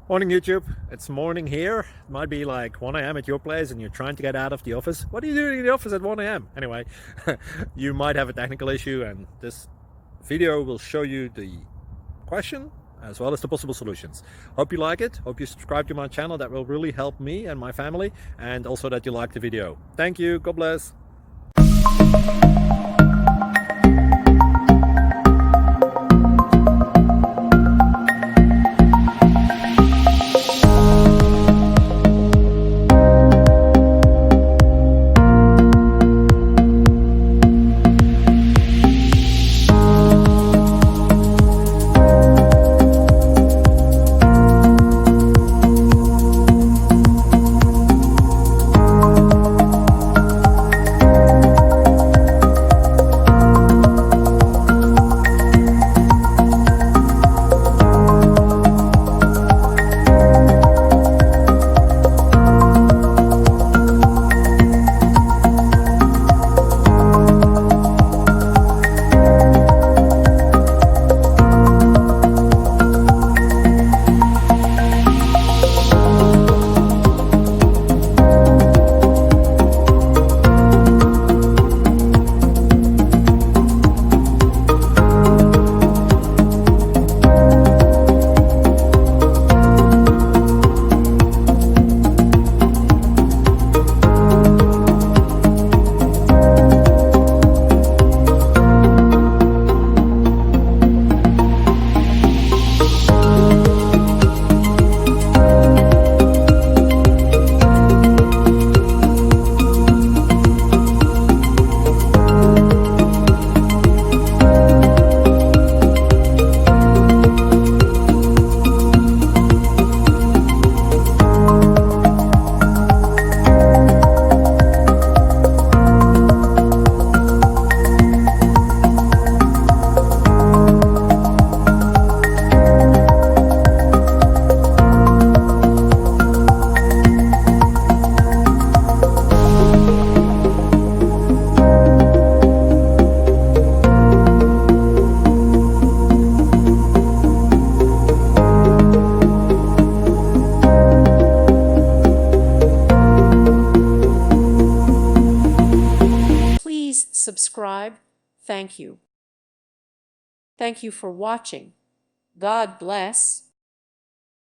Morning YouTube, it's morning here. It might be like 1 a.m. at your place and you're trying to get out of the office. What are you doing in the office at 1 a.m.? Anyway, you might have a technical issue and this video will show you the question as well as the possible solutions. Hope you like it, hope you subscribe to my channel. That will really help me and my family, and also that you like the video. Thank you, God bless. Please subscribe. Thank you. Thank you for watching. God bless.